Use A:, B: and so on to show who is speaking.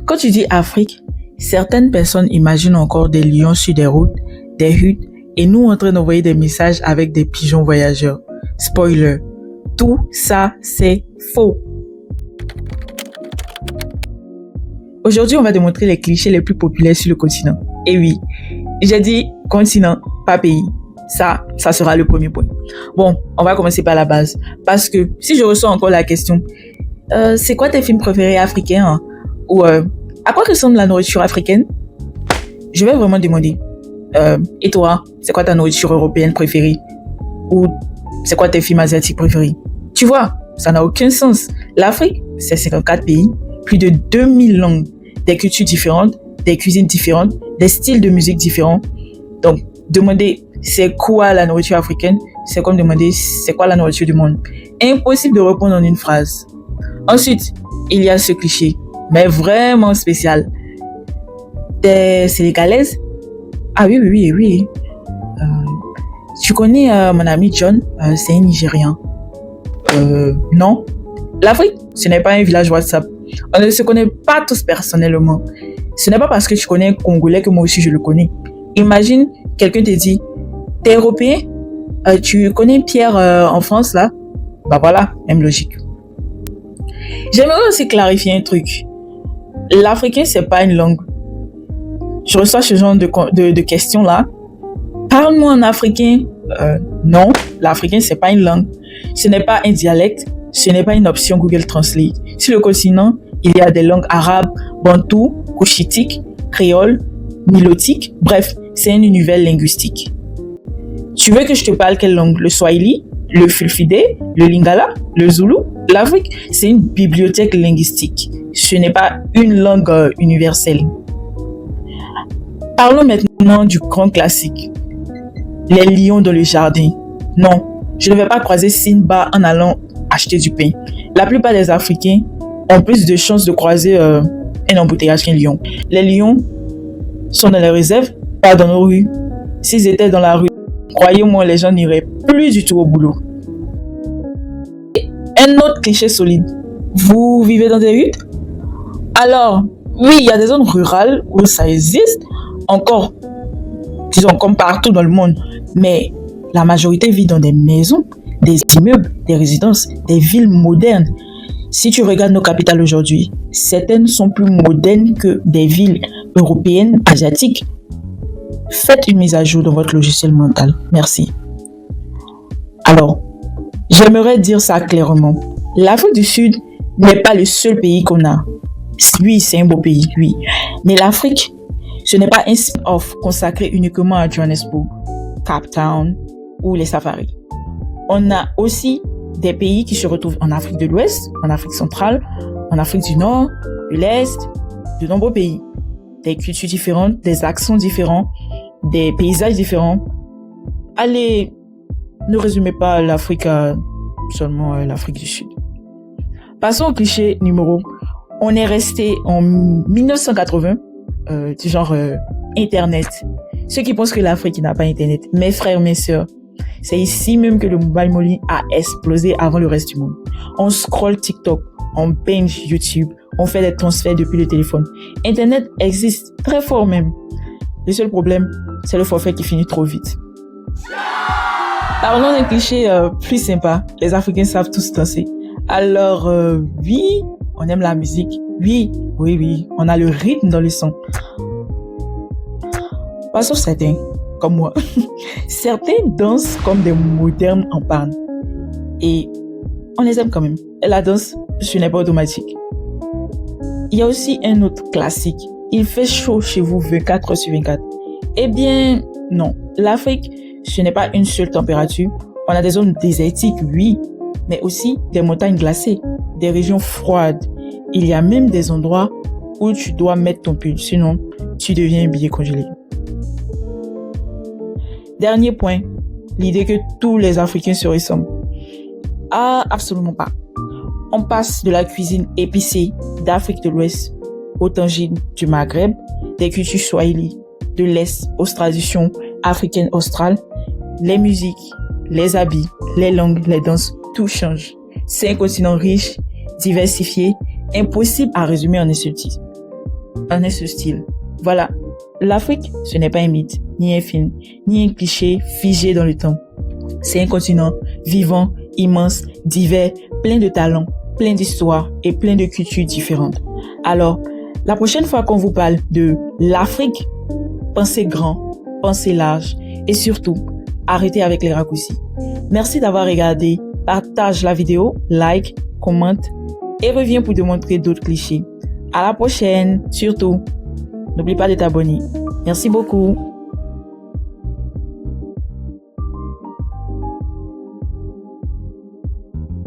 A: Quand tu dis Afrique, certaines personnes imaginent encore des lions sur des routes, des huttes, et nous en train d'envoyer des messages avec des pigeons voyageurs. Spoiler, tout ça c'est faux. Aujourd'hui, on va démontrer les clichés les plus populaires sur le continent. Et oui, j'ai dit continent, pas pays. Ça sera le premier point. Bon, on va commencer par la base. Parce que si je reçois encore la question, c'est quoi tes films préférés africains, hein? Ou à quoi ressemble la nourriture africaine? Je vais vraiment demander, et toi, c'est quoi ta nourriture européenne préférée? Ou c'est quoi tes films asiatiques préférés? Tu vois, ça n'a aucun sens. L'Afrique, c'est 54 pays, plus de 2000 langues, des cultures différentes, des cuisines différentes, des styles de musique différents. Donc, demander c'est quoi la nourriture africaine, c'est comme demander c'est quoi la nourriture du monde. Impossible de répondre en une phrase. Ensuite, il y a ce cliché, mais vraiment spécial. Des Sénégalaises? Ah oui. Tu connais mon ami John? C'est un Nigérian. Non. L'Afrique, ce n'est pas un village WhatsApp. On ne se connaît pas tous personnellement. Ce n'est pas parce que tu connais un Congolais que moi aussi je le connais. Imagine, quelqu'un te dit, t'es européen? Tu connais Pierre en France là? Bah voilà, même logique. J'aimerais aussi clarifier un truc. L'africain, c'est pas une langue. Je reçois ce genre de questions là. Parle-moi en africain. Non, l'africain, c'est pas une langue. Ce n'est pas un dialecte. Ce n'est pas une option Google Translate. Sur le continent, il y a des langues arabes, bantou, couchitique, créole, nilotique. Bref, c'est un univers linguistique. Tu veux que je te parle quelle langue? Le swahili, le fulfidé, le lingala, le zoulou? L'Afrique, c'est une bibliothèque linguistique. Ce n'est pas une langue universelle. Parlons maintenant du grand classique. Les lions dans le jardin. Non, je ne vais pas croiser Simba en allant acheter du pain. La plupart des Africains ont plus de chances de croiser un embouteillage qu'un lion. Les lions sont dans les réserves, pas dans nos rues. S'ils étaient dans la rue, croyez-moi, les gens n'iraient plus du tout au boulot. Un autre cliché solide. Vous vivez dans des huttes? Alors, oui, il y a des zones rurales où ça existe, encore, disons, comme partout dans le monde. Mais la majorité vit dans des maisons, des immeubles, des résidences, des villes modernes. Si tu regardes nos capitales aujourd'hui, certaines sont plus modernes que des villes européennes, asiatiques. Faites une mise à jour dans votre logiciel mental. Merci. Alors, j'aimerais dire ça clairement. L'Afrique du Sud n'est pas le seul pays qu'on a. Oui, c'est un beau pays, oui. Mais l'Afrique, ce n'est pas un spin-off consacré uniquement à Johannesburg, Cape Town ou les safaris. On a aussi des pays qui se retrouvent en Afrique de l'Ouest, en Afrique centrale, en Afrique du Nord, de l'Est, de nombreux pays. Des cultures différentes, des accents différents, des paysages différents. Allez, ne résumez pas l'Afrique à seulement l'Afrique du Sud. Passons au cliché numéro. On est resté en 1980, du genre Internet. Ceux qui pensent que l'Afrique n'a pas Internet, mes frères, mes sœurs, c'est ici même que le mobile money a explosé avant le reste du monde. On scrolle TikTok, on binge YouTube, on fait des transferts depuis le téléphone. Internet existe très fort même. Le seul problème, c'est le forfait qui finit trop vite. Parlons d'un cliché plus sympa. Les Africains savent tous danser. Alors, oui, on aime la musique. Oui, on a le rythme dans le sang. Pas sauf certains, comme moi. Certains dansent comme des modernes en panne. Et on les aime quand même. Et la danse, ce n'est pas automatique. Il y a aussi un autre classique. Il fait chaud chez vous 24 heures sur 24. Eh bien, non. L'Afrique, ce n'est pas une seule température. On a des zones désertiques, oui, mais aussi des montagnes glacées, des régions froides. Il y a même des endroits où tu dois mettre ton pull, sinon tu deviens un billet congelé. Dernier point, l'idée que tous les Africains se ressemblent. Ah, absolument pas. On passe de la cuisine épicée d'Afrique de l'Ouest aux tangines du Maghreb, des cultures swahili, de l'Est aux traditions africaines australes, les musiques, les habits, les langues, les danses, tout change. C'est un continent riche, diversifié, impossible à résumer en un seul titre. en est ce style. Voilà. L'Afrique, ce n'est pas un mythe, ni un film, ni un cliché figé dans le temps. C'est un continent vivant, immense, divers, plein de talents, plein d'histoires et plein de cultures différentes. Alors, la prochaine fois qu'on vous parle de l'Afrique, pensez grand, pensez large et surtout, arrêtez avec les raccourcis. Merci d'avoir regardé. Partage la vidéo, like, commente et reviens pour te montrer d'autres clichés. À la prochaine, surtout. N'oublie pas de t'abonner. Merci beaucoup.